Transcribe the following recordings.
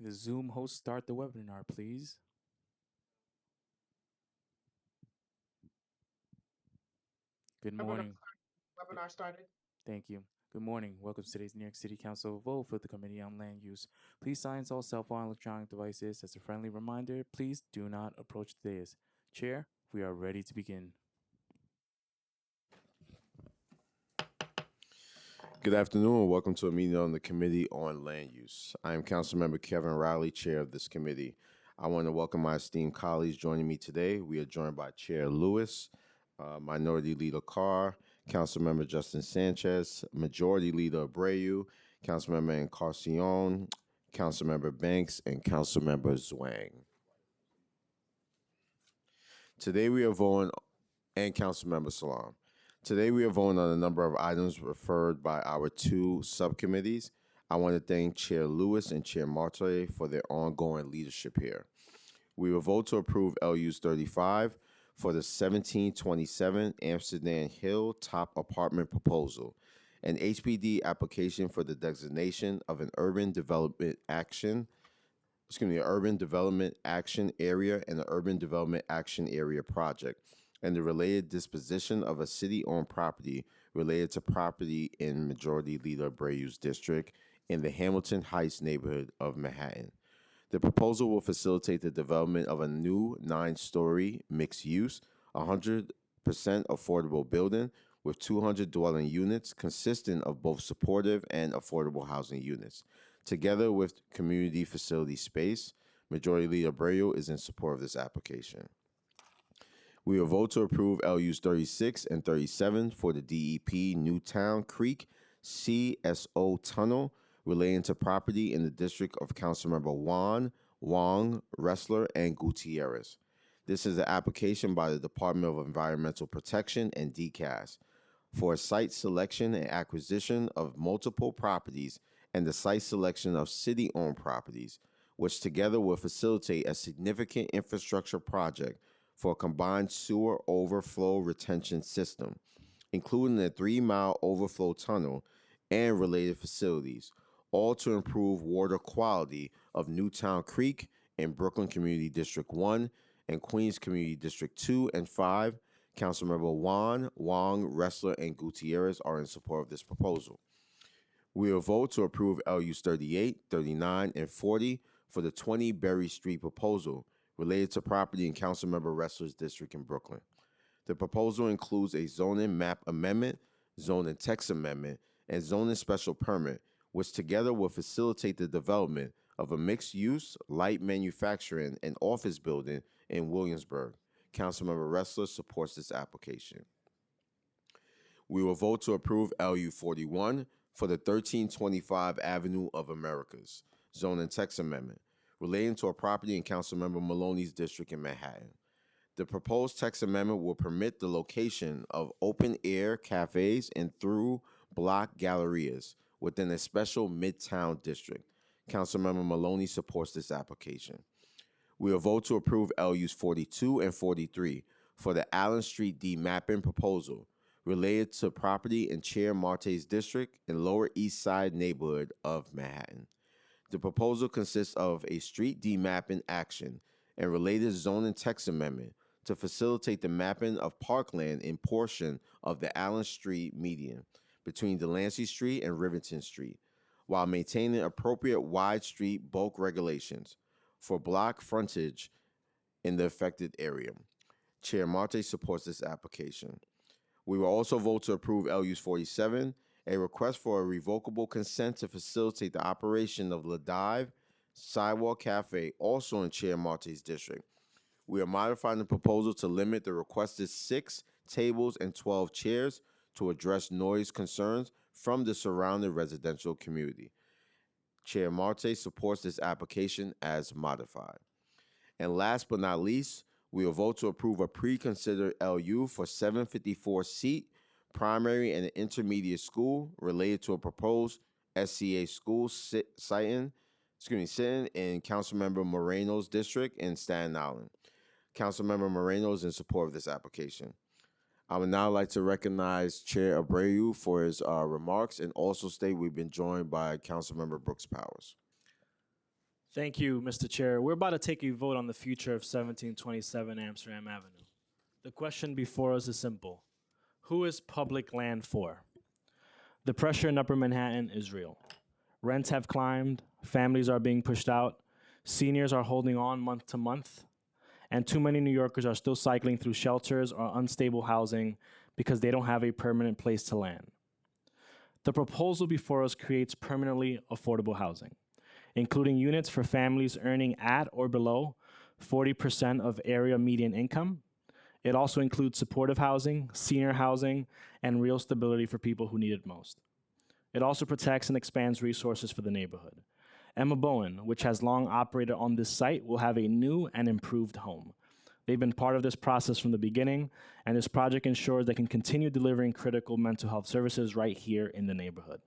The Zoom host start the webinar, please. Good Webinar, morning. webinar started. Thank you. Good morning. Welcome to today's New York City Council vote for the Committee on Land Use. Please silence all cell phone and electronic devices. As a friendly reminder, please do not approach the dais. Chair, we are ready to begin. Good afternoon and welcome to a meeting on the Committee on Land Use. I am Councilmember Kevin Riley, Chair of this committee. I want to welcome my esteemed colleagues joining me today. We are joined by Chair Lewis, Minority Leader Carr, Councilmember Justin Sanchez, Majority Leader Abreu, Councilmember Encarnacion, Councilmember Banks, and Councilmember Zwang. Today we are voting, and Councilmember Salam. Today we are voting on a number of items referred by our two subcommittees. I want to thank Chair Lewis and Chair Marte for their ongoing leadership here. We will vote to approve LU's 35 for the 1727 Amsterdam Hill Top Apartment Proposal, an HPD application for the designation of an urban development action area and the urban development action area project, and the related disposition of a city-owned property related to property in Majority Leader Abreu's district in the Hamilton Heights neighborhood of Manhattan. The proposal will facilitate the development of a new 9-story mixed-use, 100% affordable building with 200 dwelling units consisting of both supportive and affordable housing units. Together with community facility space, Majority Leader Abreu is in support of this application. We will vote to approve LUs 36 and 37 for the DEP Newtown Creek CSO Tunnel relating to property in the district of Councilmember Juan, Wong, Ressler, and Gutierrez. This is an application by the Department of Environmental Protection and DCAS for a site selection and acquisition of multiple properties and the site selection of city-owned properties, which together will facilitate a significant infrastructure project for a combined sewer overflow retention system, including a 3-mile overflow tunnel and related facilities, all to improve water quality of Newtown Creek in Brooklyn Community District 1 and Queens Community District 2 and 5. Councilmember Juan, Wong, Ressler, and Gutierrez are in support of this proposal. We will vote to approve LUs 38, 39, and 40 for the 20 Berry Street proposal related to property in Councilmember Ressler's district in Brooklyn. The proposal includes a zoning map amendment, zoning text amendment, and zoning special permit, which together will facilitate the development of a mixed-use, light manufacturing, and office building in Williamsburg. Councilmember Ressler supports this application. We will vote to approve LU 41 for the 1325 Avenue of Americas zoning text amendment relating to a property in Councilmember Maloney's district in Manhattan. The proposed text amendment will permit the location of open-air cafes and through block gallerias within a special Midtown district. Councilmember Maloney supports this application. We will vote to approve LUs 42 and 43 for the Allen Street demapping proposal related to property in Chair Marte's district in Lower East Side neighborhood of Manhattan. The proposal consists of a street demapping action and related zoning text amendment to facilitate the mapping of parkland in portion of the Allen Street median between Delancey Street and Rivington Street, while maintaining appropriate wide street bulk regulations for block frontage in the affected area. Chair Marte supports this application. We will also vote to approve LUs 47, a request for a revocable consent to facilitate the operation of La Dive Sidewalk Cafe, also in Chair Marte's district. We are modifying the proposal to limit the requested 6 tables and 12 chairs to address noise concerns from the surrounding residential community. Chair Marte supports this application as modified. And last but not least, we will vote to approve a pre-considered LU for 754-seat primary and intermediate school related to a proposed SCA school sitting in Councilmember Moreno's district in Staten Island. Councilmember Moreno is in support of this application. I would now like to recognize Chair Abreu for his remarks and also state we've been joined by Councilmember Brooks Powers. Thank you, Mr. Chair. We're about to take a vote on the future of 1727 Amsterdam Avenue. The question before us is simple. Who is public land for? The pressure in Upper Manhattan is real. Rents have climbed, families are being pushed out, seniors are holding on month to month, and too many New Yorkers are still cycling through shelters or unstable housing because they don't have a permanent place to land. The proposal before us creates permanently affordable housing, including units for families earning at or below 40% of area median income. It also includes supportive housing, senior housing, and real stability for people who need it most. It also protects and expands resources for the neighborhood. Emma Bowen, which has long operated on this site, will have a new and improved home. They've been part of this process from the beginning, and this project ensures they can continue delivering critical mental health services right here in the neighborhood.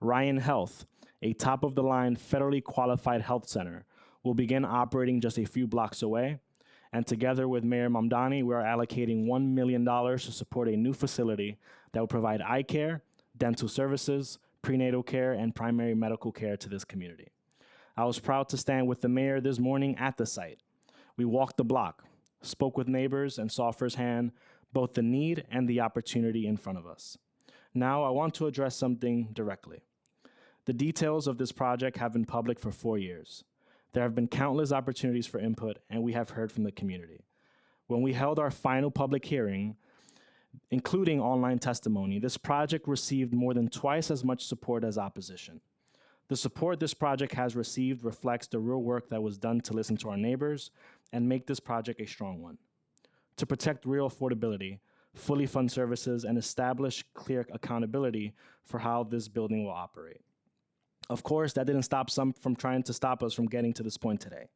Ryan Health, a top-of-the-line federally qualified health center, will begin operating just a few blocks away, and together with Mayor Mamdani, we are allocating $1 million to support a new facility that will provide eye care, dental services, prenatal care, and primary medical care to this community. I was proud to stand with the mayor this morning at the site. We walked the block, spoke with neighbors, and saw firsthand both the need and the opportunity in front of us. Now, I want to address something directly. The details of this project have been public for 4 years. There have been countless opportunities for input, and we have heard from the community. When we held our final public hearing, including online testimony, this project received more than twice as much support as opposition. The support this project has received reflects the real work that was done to listen to our neighbors and make this project a strong one. To protect real affordability, fully fund services, and establish clear accountability for how this building will operate. Of course, that didn't stop some from trying to stop us from getting to this point today.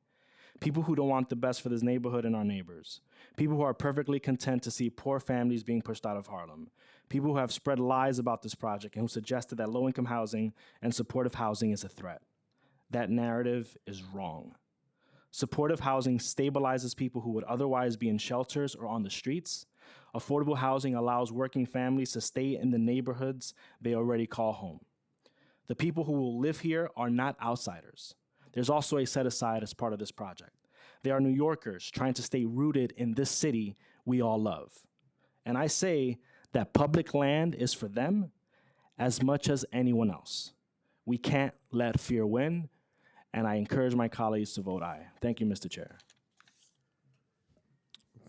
People who don't want the best for this neighborhood and our neighbors. People who are perfectly content to see poor families being pushed out of Harlem. People who have spread lies about this project and who suggested that low-income housing and supportive housing is a threat. That narrative is wrong. Supportive housing stabilizes people who would otherwise be in shelters or on the streets. Affordable housing allows working families to stay in the neighborhoods they already call home. The people who will live here are not outsiders. There's also a set aside as part of this project. They are New Yorkers trying to stay rooted in this city we all love. And I say that public land is for them as much as anyone else. We can't let fear win, and I encourage my colleagues to vote aye. Thank you, Mr. Chair.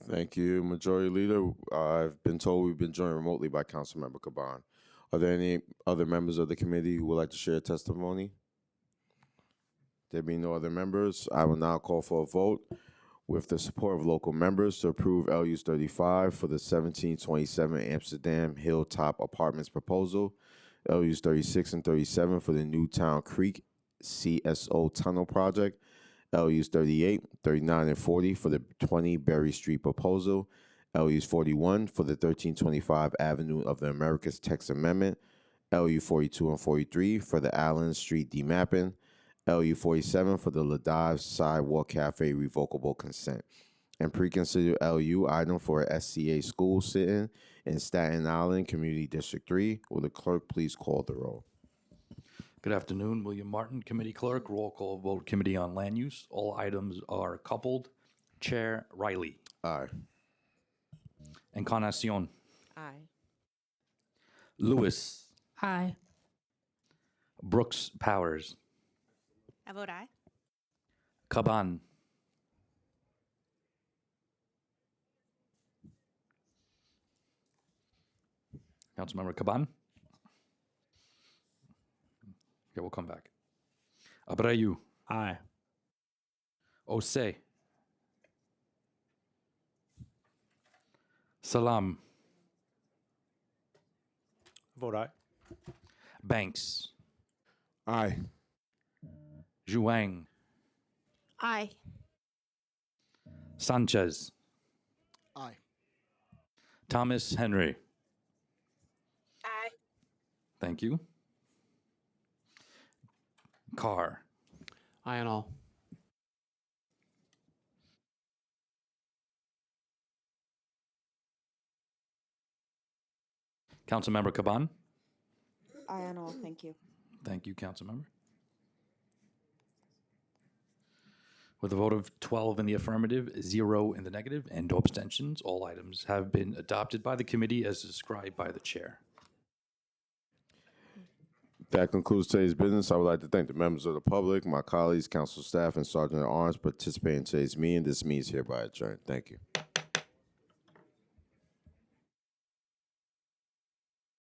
Thank you, Majority Leader. I've been told we've been joined remotely by Councilmember Caban. Are there any other members of the committee who would like to share testimony? There being no other members, I will now call for a vote with the support of local members to approve LU's 35 for the 1727 Amsterdam Hilltop Apartments proposal, LU's 36 and 37 for the Newtown Creek CSO Tunnel Project, LU's 38, 39, and 40 for the 20 Berry Street proposal, LU's 41 for the 1325 Avenue of the Americas Text Amendment, LU 42 and 43 for the Allen Street demapping, LU 47 for the Ladive Sidewalk Cafe revocable consent, and pre-consider LU item for a SCA school sit-in in Staten Island Community District 3. Will the clerk please call the roll? Good afternoon, William Martin, Committee Clerk, roll call vote, Committee on Land Use. All items are coupled. Chair Riley. Aye. Encarnacion. Aye. Lewis. Aye. Brooks Powers. I vote aye. Caban. Councilmember Caban. Okay, we'll come back. Abreu. Aye. Osei. Salam. Vote aye. Banks. Aye. Zhuang. Aye. Sanchez. Aye. Thomas Henry. Aye. Thank you. Carr. Aye on all. Councilmember Caban. Aye on all. Thank you. Thank you, Councilmember. With a vote of 12 in the affirmative, 0 in the negative, and no abstentions, all items have been adopted by the committee as described by the chair. That concludes today's business. I would like to thank the members of the public, my colleagues, council staff, and Sergeant at Arms participating in today's meeting. This meeting is hereby adjourned. Thank you.